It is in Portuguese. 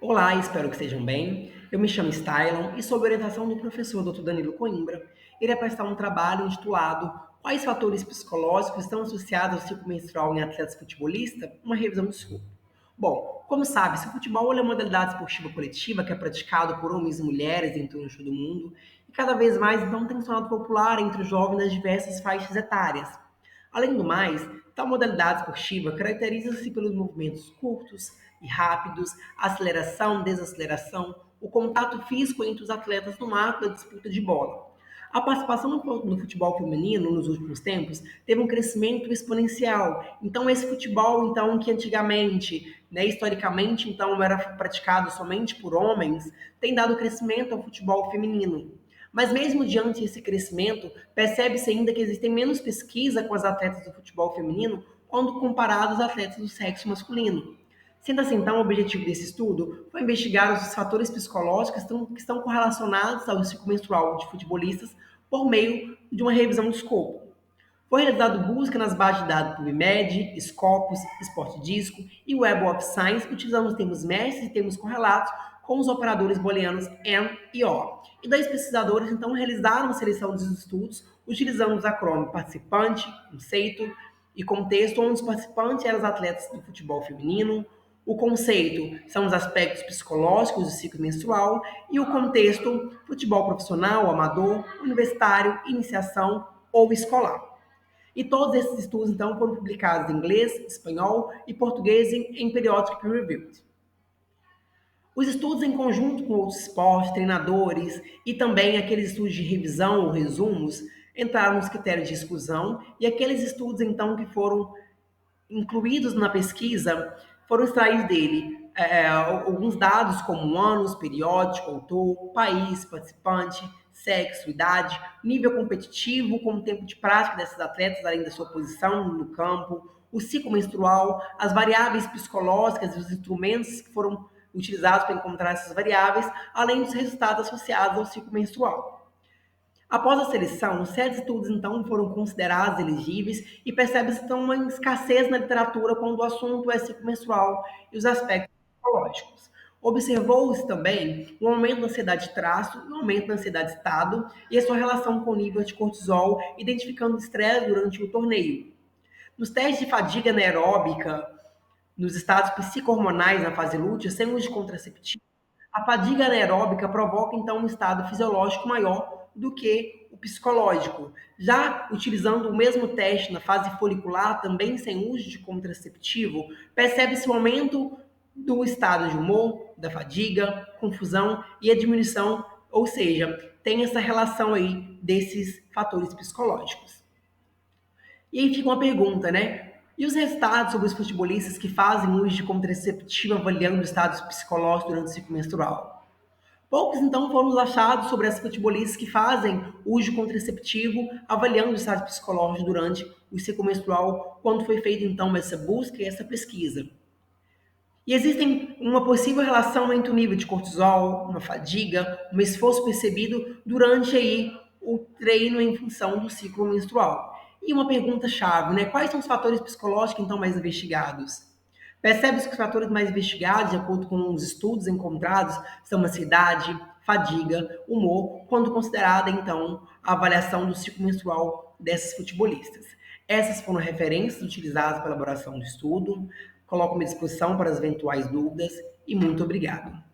Olá, espero que estejam bem. Eu me chamo Stylon e, sob orientação do professor Dr. Danilo Coimbra, irei prestar um trabalho intitulado Quais fatores psicológicos estão associados ao ciclo menstrual em atletas futebolistas? Uma revisão de escopo. Bom, como sabe, o futebol é uma modalidade esportiva coletiva que é praticado por homens e mulheres em todo o mundo e cada vez mais então tem se tornado popular entre os jovens das diversas faixas etárias. Além do mais, tal modalidade esportiva caracteriza-se pelos movimentos curtos e rápidos, aceleração, desaceleração, o contato físico entre os atletas no ato da disputa de bola. A participação no futebol feminino nos últimos tempos teve um crescimento exponencial. Então esse futebol, então que antigamente, historicamente, então era praticado somente por homens, tem dado crescimento ao futebol feminino. Mas mesmo diante desse crescimento, percebe-se ainda que existem menos pesquisa com as atletas do futebol feminino quando comparados aos atletas do sexo masculino. Sendo assim, então, o objetivo desse estudo foi investigar os fatores psicológicos que estão correlacionados ao ciclo menstrual de futebolistas por meio de uma revisão de escopo. Foi realizado busca nas bases de dados PubMed, Scopus, Sport Disco e Web of Science, utilizando os termos mestres e termos correlatos com os operadores booleanos AND e OR. E dois pesquisadores, então, realizaram a seleção dos estudos utilizando os acrônimos participante, conceito e contexto, onde os participantes eram os atletas do futebol feminino, o conceito são os aspectos psicológicos do ciclo menstrual e o contexto, futebol profissional, amador, universitário, iniciação ou escolar. E todos esses estudos, então, foram publicados em inglês, espanhol e português em periódico peer-reviewed. Os estudos em conjunto com outros esportes, treinadores e também aqueles estudos de revisão ou resumos entraram nos critérios de exclusão e aqueles estudos, então, que foram incluídos na pesquisa foram extraídos dele alguns dados como anos, periódico, autor, país, participante, sexo, idade, nível competitivo, como tempo de prática desses atletas, além da sua posição no campo, o ciclo menstrual, as variáveis psicológicas e os instrumentos que foram utilizados para encontrar essas variáveis, além dos resultados associados ao ciclo menstrual. Após a seleção, certos estudos então foram considerados elegíveis e percebe-se então uma escassez na literatura quando o assunto é ciclo menstrual e os aspectos psicológicos. Observou-se também um aumento da ansiedade de traço, um aumento da ansiedade de estado e a sua relação com o nível de cortisol, identificando o estresse durante o torneio. Nos testes de fadiga anaeróbica, nos estados psico-hormonais na fase lútea, sem uso de contraceptivo, a fadiga anaeróbica provoca, então, um estado fisiológico maior do que o psicológico. Já utilizando o mesmo teste na fase folicular, também sem uso de contraceptivo, percebe-se um aumento do estado de humor, da fadiga, confusão e a diminuição, ou seja, tem essa relação aí desses fatores psicológicos. E aí fica uma pergunta, né? E os resultados sobre os futebolistas que fazem uso de contraceptivo avaliando estados psicológicos durante o ciclo menstrual? Poucos, então, foram achados sobre as futebolistas que fazem uso de contraceptivo, avaliando o estado psicológico durante o ciclo menstrual, quando foi feita, então, essa busca e essa pesquisa. E existem uma possível relação entre o nível de cortisol, uma fadiga, um esforço percebido durante aí o treino em função do ciclo menstrual. E uma pergunta-chave, né? Quais são os fatores psicológicos, então, mais investigados? Percebe-se que os fatores mais investigados, de acordo com os estudos encontrados, são ansiedade, fadiga, humor, quando considerada, então, a avaliação do ciclo menstrual desses futebolistas. Essas foram referências utilizadas para a elaboração do estudo. Coloco-me à disposição para as eventuais dúvidas e muito obrigado.